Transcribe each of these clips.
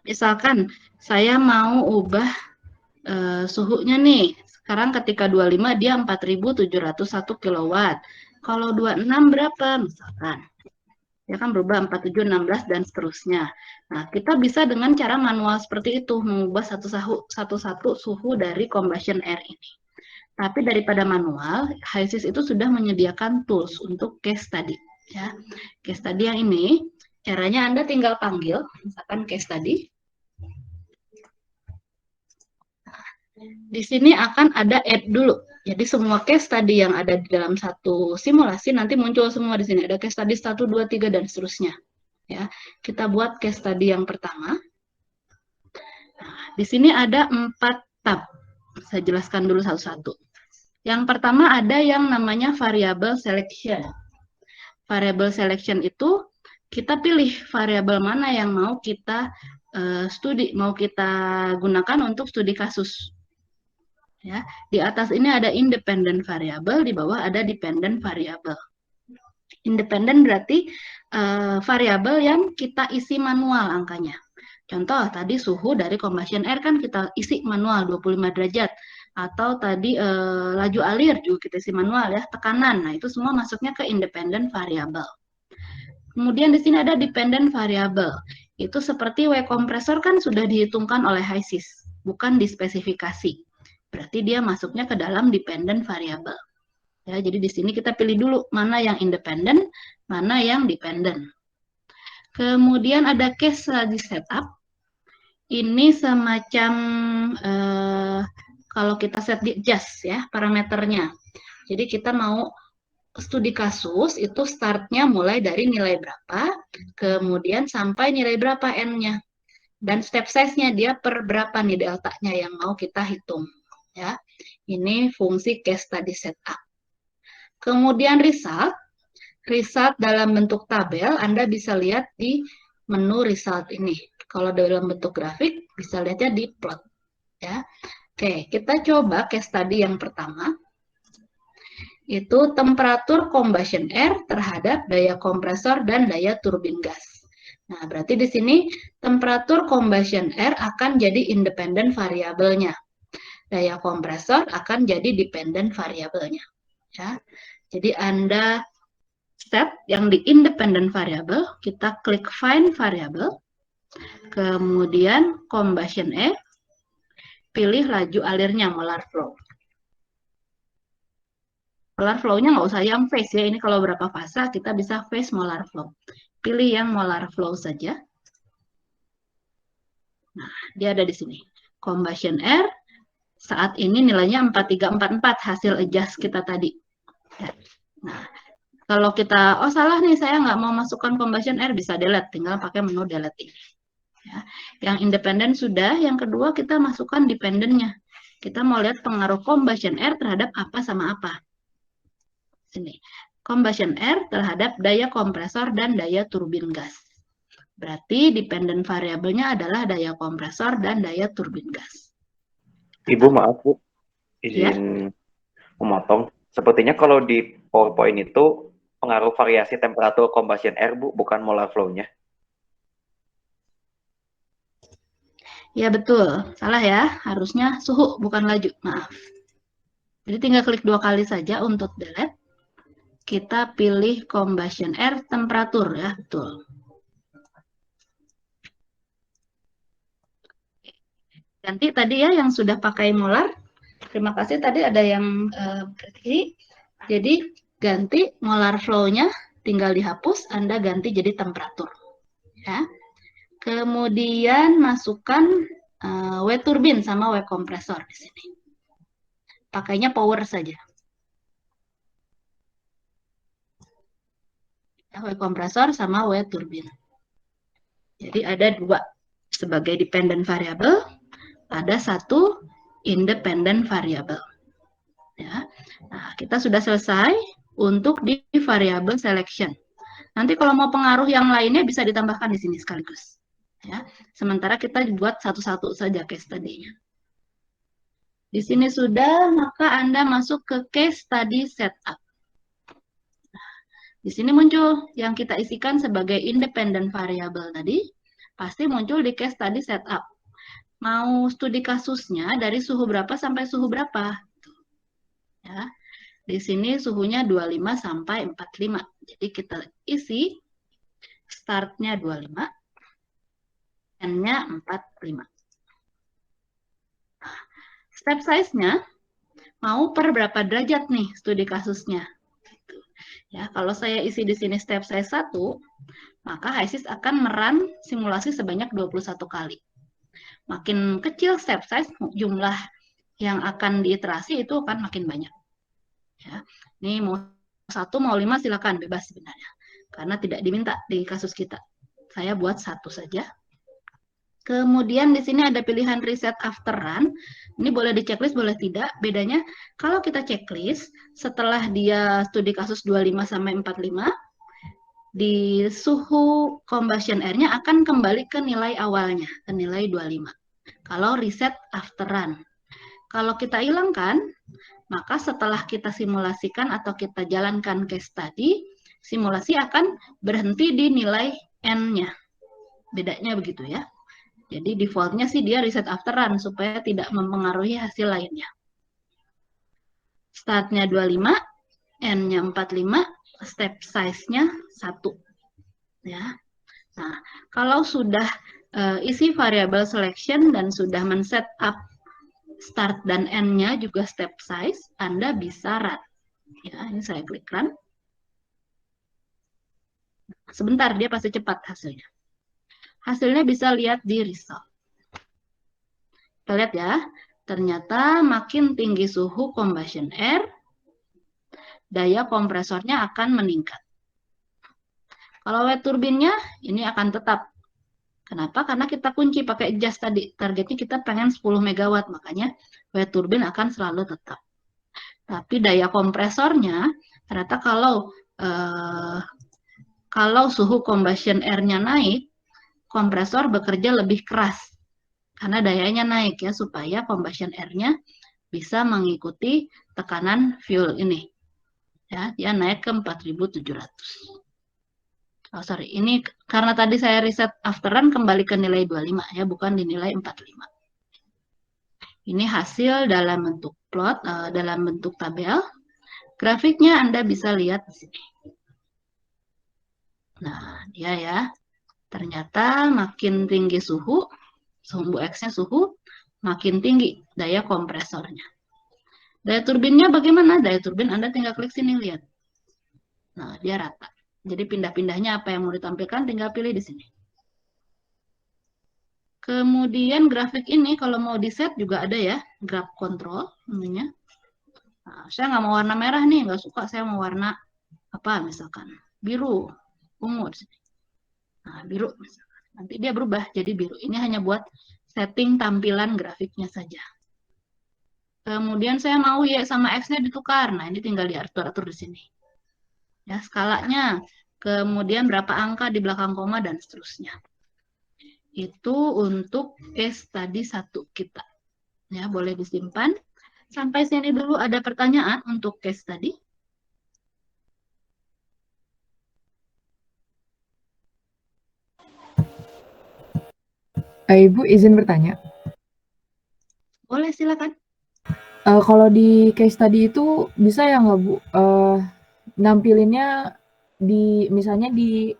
Misalkan saya mau ubah suhunya nih. Sekarang ketika 25 dia 4.701 kilowatt. Kalau 26 berapa misalkan? Ya kan berubah 47, 16 dan seterusnya. Nah, kita bisa dengan cara manual seperti itu mengubah satu-satu suhu dari combustion air ini. Tapi daripada manual, HISIS itu sudah menyediakan tools untuk case study. Ya, case study yang ini caranya Anda tinggal panggil, misalkan case study. Di sini akan ada add dulu. Jadi semua case study yang ada di dalam satu simulasi nanti muncul semua di sini. Ada case study 1, 2, 3 dan seterusnya. Ya, kita buat case study yang pertama. Nah, di sini ada 4 tab. Saya jelaskan dulu satu-satu. Yang pertama ada yang namanya variable selection. Variable selection itu kita pilih variabel mana yang mau kita mau kita gunakan untuk studi kasus. Ya, di atas ini ada independent variable, di bawah ada dependent variable. Independent berarti variabel yang kita isi manual angkanya. Contoh, tadi suhu dari combustion air kan kita isi manual 25 derajat. Atau tadi laju alir juga kita isi manual ya, tekanan. Nah, itu semua masuknya ke independent variable. Kemudian di sini ada dependent variable. Itu seperti W kompresor kan sudah dihitungkan oleh HISIS, bukan dispesifikasi. Berarti dia masuknya ke dalam dependent variable. Ya, jadi di sini kita pilih dulu mana yang independent, mana yang dependent. Kemudian ada case study setup. Ini semacam kalau kita set di adjust ya parameternya. Jadi kita mau studi kasus itu startnya mulai dari nilai berapa, kemudian sampai nilai berapa n-nya. Dan step size-nya dia per berapa nih delta-nya yang mau kita hitung. Ya, ini fungsi case study setup. Kemudian result dalam bentuk tabel, Anda bisa lihat di menu result ini. Kalau dalam bentuk grafik, bisa lihatnya di plot. Ya. Oke, kita coba case study yang pertama. Itu temperatur combustion air terhadap daya kompresor dan daya turbin gas. Nah, berarti di sini temperatur combustion air akan jadi independent variabelnya. Daya kompresor akan jadi dependent variabelnya. Ya. Jadi Anda set yang di independent variable, kita klik find variable, kemudian combustion air, pilih laju alirnya molar flow. Molar flow-nya nggak usah yang phase ya, ini kalau berapa fasa kita bisa phase molar flow. Pilih yang molar flow saja. Nah, dia ada di sini. Combustion air, saat ini nilainya 4344 hasil adjust kita tadi. Nah, kalau kita, oh salah nih, saya nggak mau masukkan combustion air, bisa delete, tinggal pakai menu delete ini. Ya. Yang independen sudah, yang kedua kita masukkan dependennya. Kita mau lihat pengaruh combustion air terhadap apa sama apa. Sini, combustion air terhadap daya kompresor dan daya turbin gas. Berarti dependent variabelnya adalah daya kompresor dan daya turbin gas. Ibu, maaf Bu, Ya. izin memotong. Sepertinya kalau di PowerPoint itu pengaruh variasi temperatur combustion air, Bu, bukan molar flow-nya. Ya betul, salah ya. Harusnya suhu bukan laju, maaf. Jadi tinggal klik 2 kali saja untuk delete. Kita pilih combustion air temperatur ya, betul. Ganti tadi ya yang sudah pakai molar. Terima kasih tadi ada yang berarti. Jadi ganti molar flow-nya, tinggal dihapus, Anda ganti jadi temperatur. Ya. Kemudian masukkan W turbin sama W kompresor di sini. Pakainya power saja. W kompresor sama W turbin. Jadi ada dua sebagai dependent variable, ada satu independent variable. Ya. Nah, kita sudah selesai untuk di variable selection. Nanti kalau mau pengaruh yang lainnya bisa ditambahkan di sini sekaligus. Ya. Sementara kita buat satu-satu saja case study-nya. Di sini sudah, maka Anda masuk ke case study setup. Di sini muncul yang kita isikan sebagai independent variable tadi. pasti muncul di case study setup. Mau studi kasusnya dari suhu berapa sampai suhu berapa. Ya. Di sini suhunya 25 sampai 45. Jadi kita isi startnya 25, N-nya 45. Step size-nya mau per berapa derajat nih studi kasusnya. Ya, kalau saya isi di sini step size 1, maka HISIS akan merun simulasi sebanyak 21 kali. Makin kecil step size, jumlah yang akan diiterasi itu akan makin banyak. Ya. Ini mau 1, mau 5 silakan, bebas sebenarnya. Karena tidak diminta di kasus kita. Saya buat 1 saja. Kemudian di sini ada pilihan reset after run. Ini boleh di checklist, boleh tidak. Bedanya kalau kita checklist, setelah dia studi kasus 25 sampai 45, di suhu combustion air-nya akan kembali ke nilai awalnya, ke nilai 25. Kalau reset after run. Kalau kita hilangkan, maka setelah kita simulasikan atau kita jalankan case study, simulasi akan berhenti di nilai N-nya. Bedanya begitu ya. Jadi defaultnya sih dia reset after run supaya tidak mempengaruhi hasil lainnya. Startnya 25, N-nya 45, step size-nya 1. Ya. Nah, kalau sudah isi variable selection dan sudah men-set up start dan end-nya juga step size, Anda bisa run. Ya, ini saya klik run. Sebentar, dia pasti cepat hasilnya. Hasilnya bisa lihat di result. Kita lihat ya, ternyata makin tinggi suhu combustion air, daya kompresornya akan meningkat. Kalau wet turbinnya, ini akan tetap. Kenapa? Karena kita kunci pakai adjust tadi. Targetnya kita pengen 10 MW, makanya wet turbin akan selalu tetap. Tapi daya kompresornya, ternyata kalau suhu combustion air-nya naik, kompresor bekerja lebih keras. Karena dayanya naik ya, supaya combustion air-nya bisa mengikuti tekanan fuel ini. Ya, dia naik ke 4.700. Oh, sorry, ini karena tadi saya reset after run kembali ke nilai 25 ya, bukan di nilai 45. Ini hasil dalam bentuk plot, dalam bentuk tabel. Grafiknya Anda bisa lihat di sini. Nah, dia ya. Ternyata makin tinggi suhu, sumbu X-nya suhu, makin tinggi daya kompresornya. Daya turbinnya bagaimana? Daya turbin Anda tinggal klik sini, lihat. Nah, dia rata. Jadi pindah-pindahnya apa yang mau ditampilkan, tinggal pilih di sini. Kemudian grafik ini kalau mau di-set juga ada ya, graph control namanya. Nah, saya nggak mau warna merah nih, nggak suka, saya mau warna apa misalkan, biru, ungu. Nah, biru misalkan. Nanti dia berubah jadi biru. Ini hanya buat setting tampilan grafiknya saja. Kemudian saya mau Y sama X-nya ditukar. Nah, ini tinggal diatur-atur di sini. Ya, skalanya. Kemudian berapa angka di belakang koma dan seterusnya. Itu untuk case study 1 kita. Ya, boleh disimpan. Sampai sini dulu ada pertanyaan untuk case study. Ibu izin bertanya. Boleh, silakan. Kalau di case study itu bisa ya nggak Bu, nampilinnya misalnya di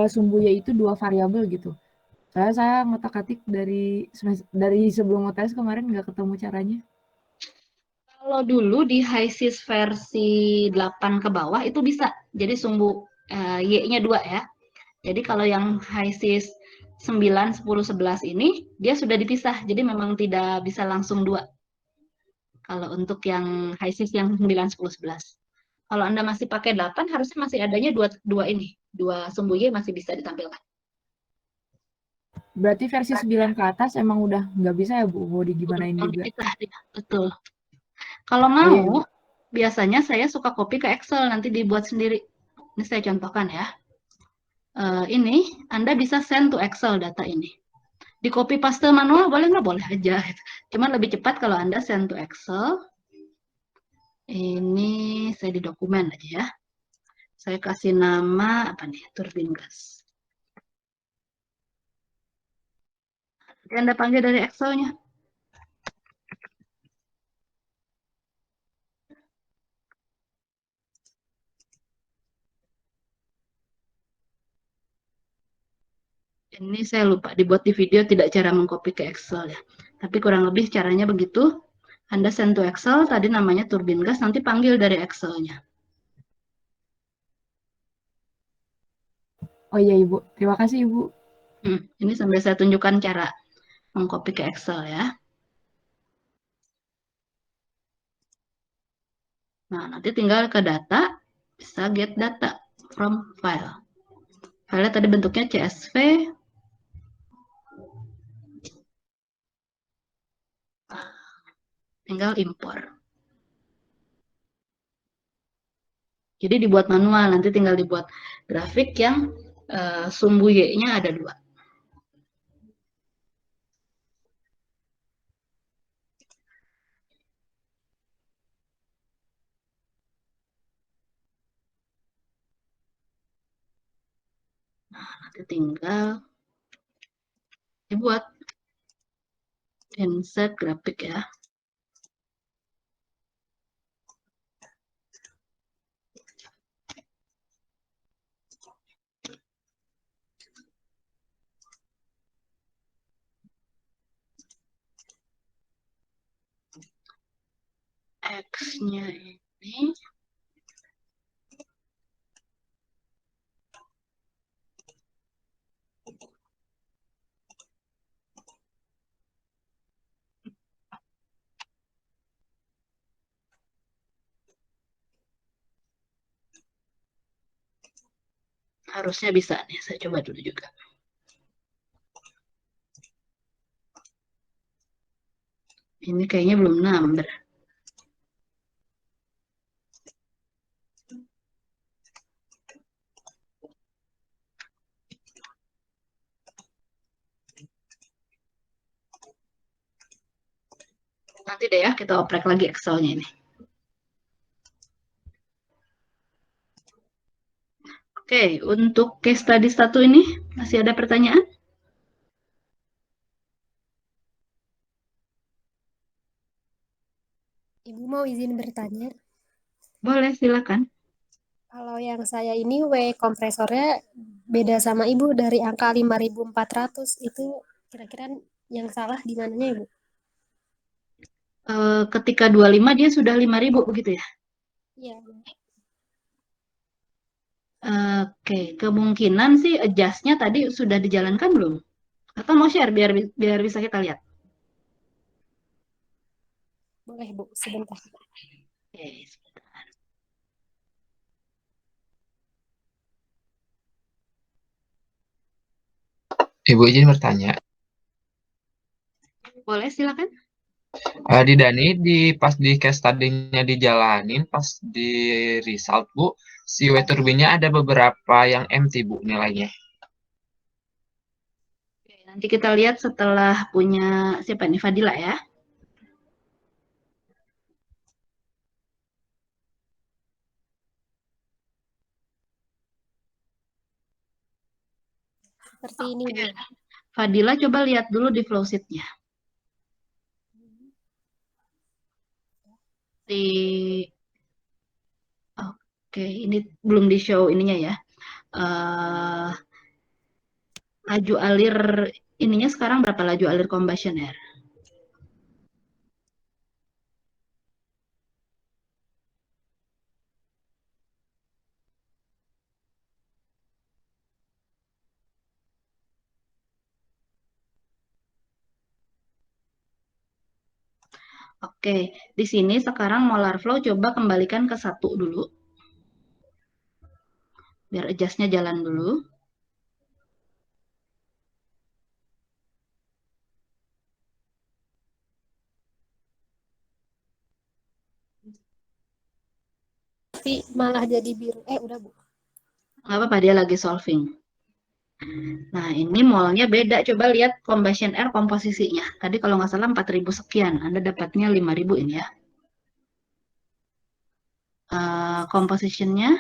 sumbunya itu 2 variabel gitu? Saya ngotak-atik dari sebelum UTS kemarin nggak ketemu caranya. Kalau dulu di HISIS versi 8 ke bawah itu bisa. Jadi sumbu Y-nya 2 ya. Jadi kalau yang HISIS 9, 10, 11 ini, dia sudah dipisah. Jadi memang tidak bisa langsung 2. Kalau untuk yang HISIS yang 9, 10, 11. Kalau Anda masih pakai 8, harusnya masih adanya 2 ini. 2 sumbu Y masih bisa ditampilkan. Berarti versi 9 ke atas emang udah nggak bisa ya Bu, mau digimanain juga? Betul. Kalau Oh iya, mau, biasanya saya suka copy ke Excel, nanti dibuat sendiri. Ini saya contohkan ya. Ini Anda bisa send to Excel data ini. Di copy paste manual boleh nggak? Boleh aja. Cuman lebih cepat kalau Anda send to Excel. Ini saya di dokumen aja ya. Saya kasih nama apa nih? Turbin gas. Jadi Anda panggil dari Excel-nya. Ini saya lupa dibuat di video tidak cara mengcopy ke Excel ya. Tapi kurang lebih caranya begitu. Anda send to Excel, tadi namanya turbin gas, nanti panggil dari Excel-nya. Oh iya Ibu, terima kasih Ibu. Ini sambil saya tunjukkan cara mengcopy ke Excel ya. Nah, nanti tinggal ke data, bisa get data from file. Filenya tadi bentuknya CSV. Tinggal impor. Jadi dibuat manual, nanti tinggal dibuat grafik yang sumbu Y-nya ada 2. Nah, nanti tinggal dibuat insert grafik ya. X-nya ini harusnya bisa nih, saya coba dulu juga. Ini kayaknya belum number. Nanti deh ya, kita oprek lagi Excel-nya ini. Oke, untuk case study 1 ini masih ada pertanyaan? Ibu mau izin bertanya. Boleh, silakan. Kalau yang saya ini W kompresornya beda sama Ibu dari angka 5.400. Itu kira-kira yang salah di mananya Ibu? Ketika 25 dia sudah 5.000 begitu ya? Iya. Oke, kemungkinan sih adjust-nya tadi sudah dijalankan belum? Atau mau share biar bisa kita lihat? Boleh Bu, sebentar. Oke, sebentar. Ibu izin bertanya. Boleh, silakan. Di Dani pas di case study-nya dijalanin, pas di result Bu, si W turbinnya ada beberapa yang empty Bu nilainya. Oke, nanti kita lihat setelah punya siapa nih, Fadila ya. Seperti ini Bu. Fadila coba lihat dulu di flow sheet-nya. Oke, ini belum di show ininya ya. Laju alir ininya sekarang berapa laju alir combustion air? Oke, di sini sekarang molar flow coba kembalikan ke 1 dulu. Biar adjust-nya jalan dulu. Tapi malah jadi biru. Udah Bu. Nggak apa-apa, dia lagi solving. Nah, ini molnya beda. Coba lihat combustion air komposisinya. Tadi kalau nggak salah 4.000 sekian. Anda dapatnya 5.000 ini ya. Compositionnya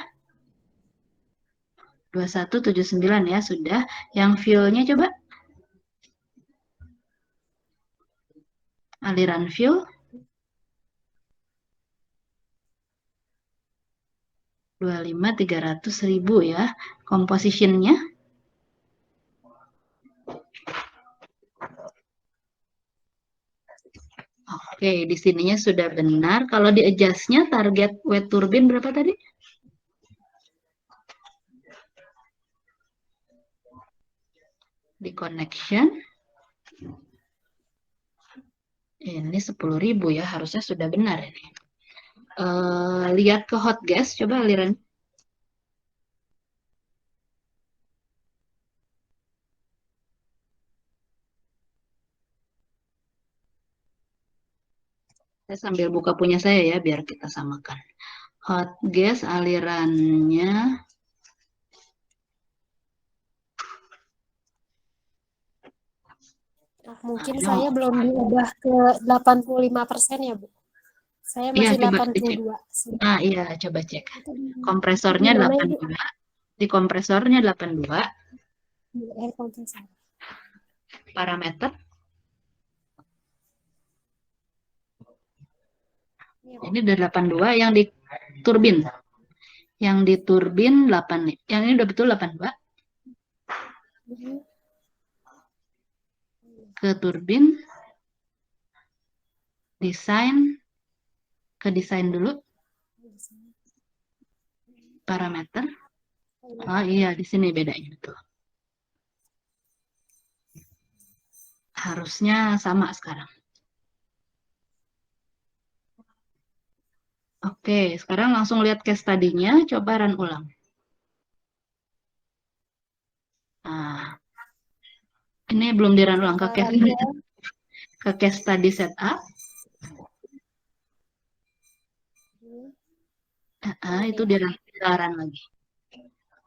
2179 ya, sudah. Yang fuel-nya coba. aliran fuel 25.300.000 ya. Composition-nya oke, di sininya sudah benar. Kalau di adjust-nya target wet turbine berapa tadi? Di connection ini 10.000 ya, harusnya sudah benar ini. Lihat ke hot gas, coba aliran. Saya sambil buka punya saya ya, biar kita samakan. Hot gas alirannya Mungkin saya belum diubah ke 85% ya, Bu. Saya iya, masih coba dicek. 82. Iya, coba cek. Itu Kompresornya di mana itu? 82. Di kompresornya 82. Di air compressor. Parameter. Iya, Bu. Ini udah 82 yang di turbin. Yang di turbin 8 nih. Yang ini udah betul 82. Mhm. Ke turbin. Desain. Ke desain dulu. Parameter. Oh iya, di sini bedanya betul. Harusnya sama sekarang. Oke, sekarang langsung lihat case study-nya. Coba run ulang. Nah, ini belum di run ulang ke case study setup. Itu di run lagi.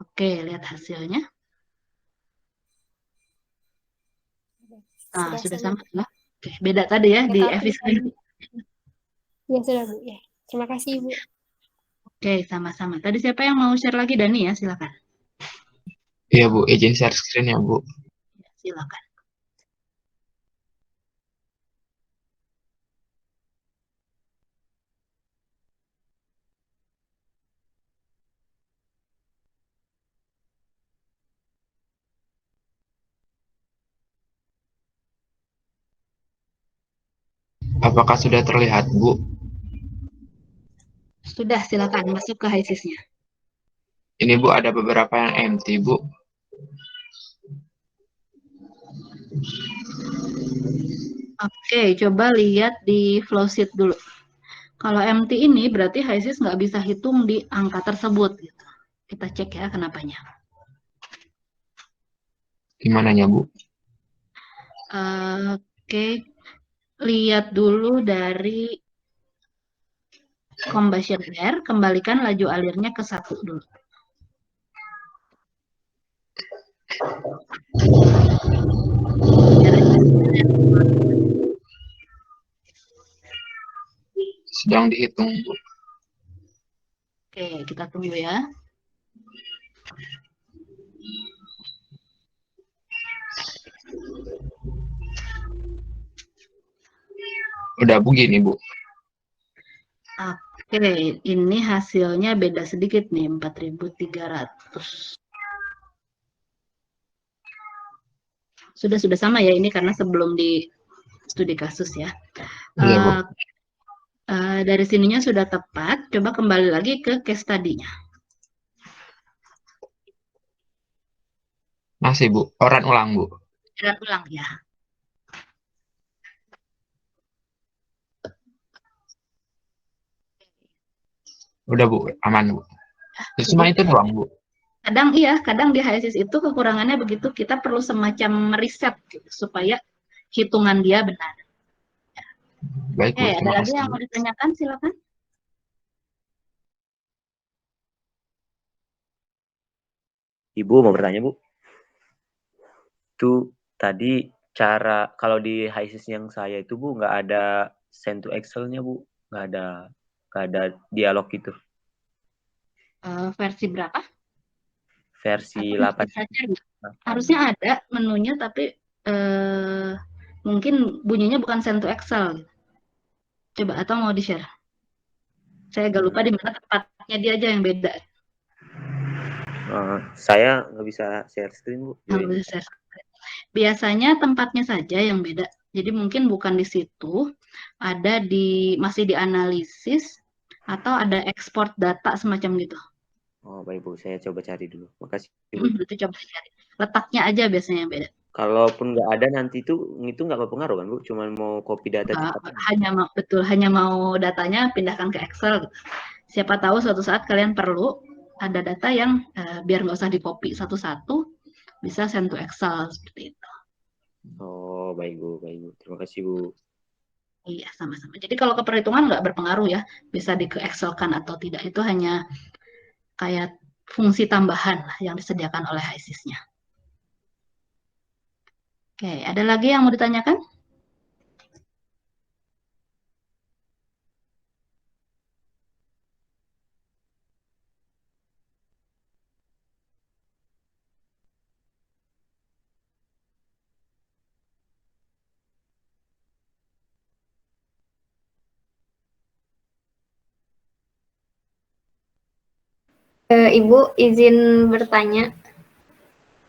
Oke, lihat hasilnya. Sudah sama ya. Oke, beda tadi ya di efisiensi. Ya sudah, Bu. Ya. Terima kasih, Bu. Oke, sama-sama. Tadi siapa yang mau share lagi? Dani ya, silakan. Iya Bu, izin share screen ya Bu. Silakan. Apakah sudah terlihat Bu? Sudah, silakan masuk ke HISIS-nya. Ini Bu ada beberapa yang empty Bu. Oke, coba lihat di flowsheet dulu. Kalau empty ini berarti HISIS nggak bisa hitung di angka tersebut. Gitu. Kita cek ya kenapanya. Gimananya Bu? Oke, lihat dulu dari combustion air, kembalikan laju alirnya ke 1 dulu. Sedang dihitung Bu. Oke, kita tunggu ya. Udah begini Bu. Oke, ini hasilnya beda sedikit nih, 4.300. Sudah sama ya ini karena sebelum di studi kasus ya. Iya Bu. Dari sininya sudah tepat, coba kembali lagi ke case study-nya. Masih Bu, run ulang Bu. Run ulang ya. Udah Bu, aman Bu. Terus cuma itu doang Bu. Kadang di HISIS itu kekurangannya begitu, kita perlu semacam riset gitu, supaya hitungan dia benar. Baik Bu, Oke, ada terima lagi kasih. yang mau ditanyakan, silakan. Ibu mau bertanya Bu. Itu tadi cara kalau di HISIS yang saya itu Bu nggak ada send to Excel-nya Bu, nggak ada dialog gitu. Versi berapa? Versi Atau 8. saja, harusnya ada menunya, tapi mungkin bunyinya bukan send to Excel. Coba atau mau di-share? Saya agak lupa di mana tempatnya dia aja yang beda. Saya nggak bisa share screen, Bu. Yang Join. bisa share. Biasanya tempatnya saja yang beda. Jadi mungkin bukan di situ, ada masih di analisis atau ada ekspor data semacam gitu. Oh, baik, Bu. Saya coba cari dulu. Makasih, Bu. Itu coba cari. Letaknya aja biasanya yang beda. Kalaupun nggak ada nanti itu nggak berpengaruh kan, Bu? Cuman mau copy data cepat. Hanya mau datanya pindahkan ke Excel. Gitu. Siapa tahu suatu saat kalian perlu ada data yang biar nggak usah di copy satu-satu, bisa send to Excel seperti itu. Oh, baik, Bu. Baik, Bu. Terima kasih, Bu. Iya, sama-sama. Jadi kalau ke perhitungan nggak berpengaruh ya, bisa di ke Excel-kan atau tidak. Itu hanya kayak fungsi tambahan lah yang disediakan oleh HISIS-nya. Oke, ada lagi yang mau ditanyakan? Ibu izin bertanya.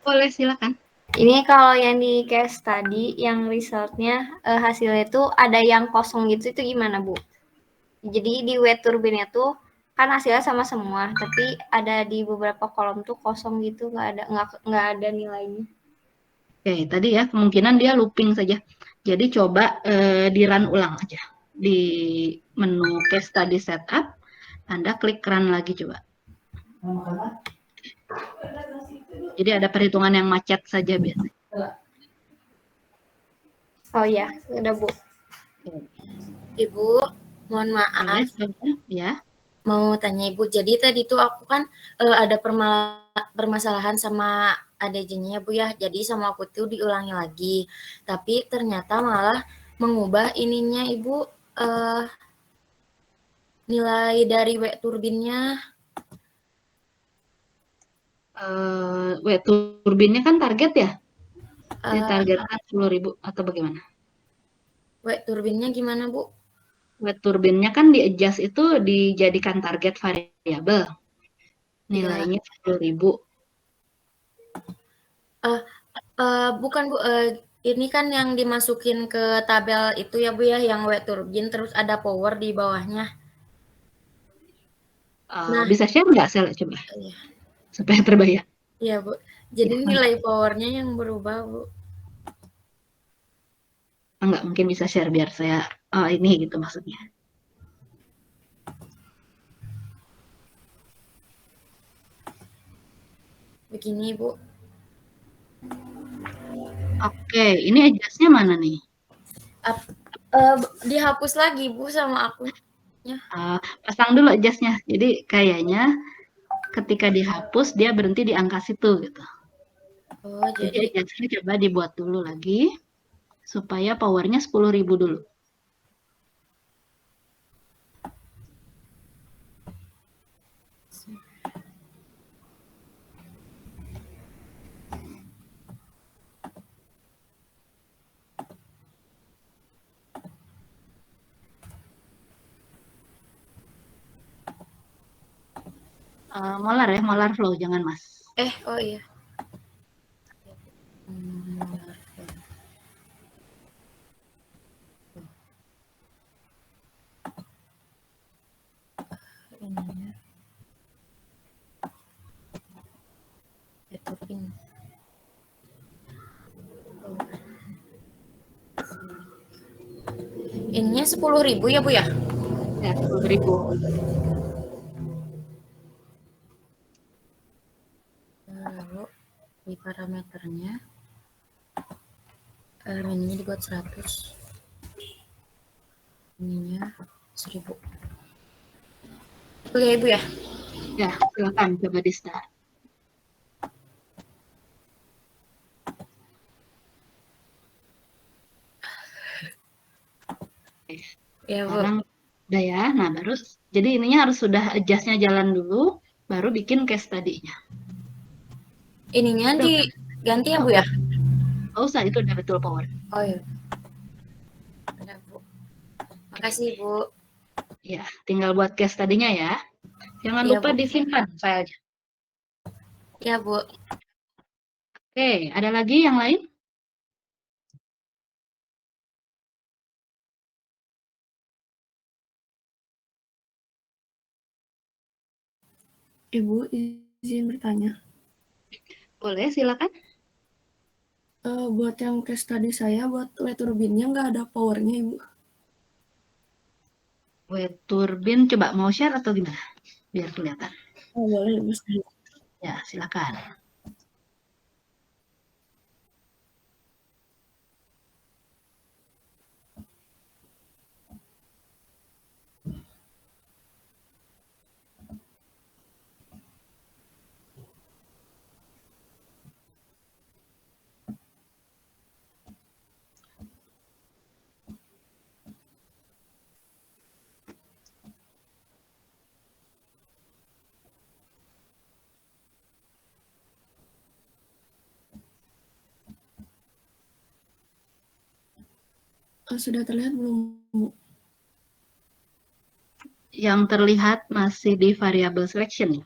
Boleh, silakan. Ini kalau yang di case tadi, yang resultnya hasilnya itu ada yang kosong gitu, itu gimana, Bu? Jadi di wet turbine itu kan hasilnya sama semua, tapi ada di beberapa kolom tuh kosong gitu, nggak ada nilainya. Oke, tadi ya kemungkinan dia looping saja. Jadi coba di run ulang aja. Di menu case study setup, Anda klik run lagi coba. Jadi ada perhitungan yang macet saja biasanya. Oh ya, udah Bu. Ibu, mohon maaf. Ya. Mau tanya Ibu, jadi tadi tuh aku kan ada permasalahan sama ADJ-nya Bu ya, jadi sama aku tuh diulangi lagi. Tapi ternyata malah mengubah ininya Ibu, nilai dari wet turbinnya. Wet turbinnya kan target ya? Ditargetkan 10.000 atau bagaimana? Wet turbinnya gimana Bu? Wet turbinnya kan di adjust itu dijadikan target variabel. Nilainya 10.000. Bukan Bu, ini kan yang dimasukin ke tabel itu ya Bu ya, yang wet turbin terus ada power di bawahnya. Bisa share nggak Sel? Coba. Iya. Supaya terbayang. Iya Bu, jadi nilai powernya yang berubah Bu. Enggak, mungkin bisa share biar saya, ini gitu maksudnya. Begini Bu. Oke, ini adjust-nya mana nih? Dihapus lagi Bu sama aku. Pasang dulu adjust-nya. Jadi kayaknya ketika dihapus dia berhenti di angka situ gitu. Oh, jadi adjust-nya coba dibuat dulu lagi supaya powernya 10.000 dulu. Molar ya, molar flow, jangan Mas. Oh iya. Ininya 10.000 ya Bu ya? Ya, 10.000. Lalu di parameternya ininya dibuat 100, ininya 1000. Oke Ibu ya? Ya, silakan coba di start. Ya Bu. Sekarang udah ya. Nah, baru jadi ininya harus sudah adjust-nya jalan dulu, baru bikin case study-nya. Ininya diganti ya Bu ya? Nggak usah, itu udah betul power. Oh iya. Makasih, Bu. Ya, tinggal buat case tadinya ya. Jangan Iya, lupa Bu. disimpan filenya. Iya, Bu. Oke, ada lagi yang lain? Ibu izin bertanya. Boleh, silakan. Buat yang case study saya, buat wet turbinnya nggak ada powernya, Ibu. Wet turbin, coba mau share atau gimana? Biar kelihatan. Oh, boleh, Ibu. Ya, silakan. Sudah terlihat belum, Bu? Yang terlihat masih di variable selection.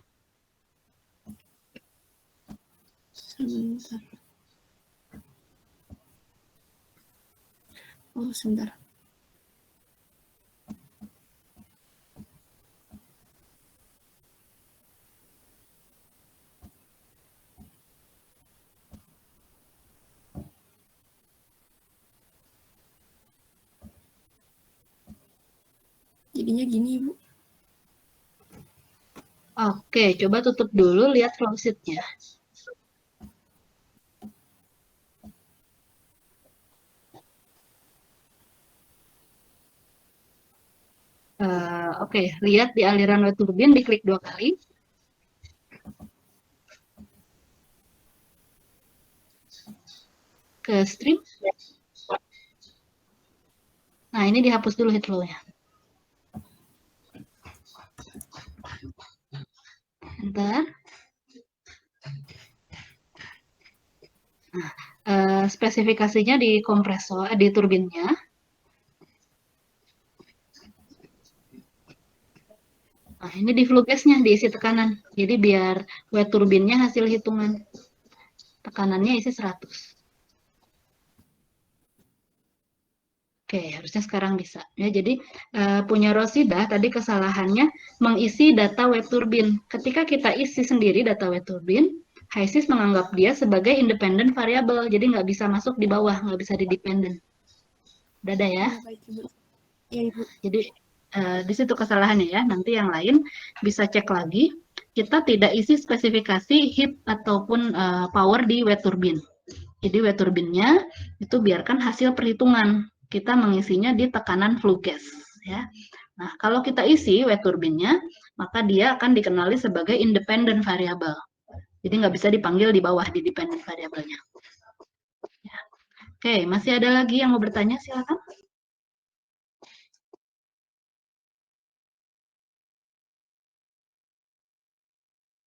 Sebentar. Oh, sebentar. Jadinya gini, Ibu. Oke, coba tutup dulu, lihat flow sheet-nya. Oke, lihat di aliran wet turbin, diklik 2 kali. Ke stream. Nah, ini dihapus dulu heat flow-nya. Bentar. Nah, spesifikasinya di kompresor, di turbinnya. Nah, ini di flue gas-nya, diisi tekanan. Jadi biar wet turbinnya hasil hitungan. Tekanannya isi 100. Oke, harusnya sekarang bisa. Ya, jadi punya Rosida tadi kesalahannya mengisi data wet turbin. Ketika kita isi sendiri data wet turbin, HISIS menganggap dia sebagai independent variable. Jadi nggak bisa masuk di bawah, nggak bisa di dependent. Udah ada ya? Baik, Ibu. Ya, Ibu. Jadi di situ kesalahannya ya. Nanti yang lain bisa cek lagi. Kita tidak isi spesifikasi heat ataupun power di wet turbin. Jadi wet turbinnya itu biarkan hasil perhitungan. Kita mengisinya di tekanan flue gas. Ya. Nah, kalau kita isi wet turbinnya, maka dia akan dikenali sebagai independent variable. Jadi nggak bisa dipanggil di bawah di dependent variable-nya. Ya. Oke, masih ada lagi yang mau bertanya? Silakan.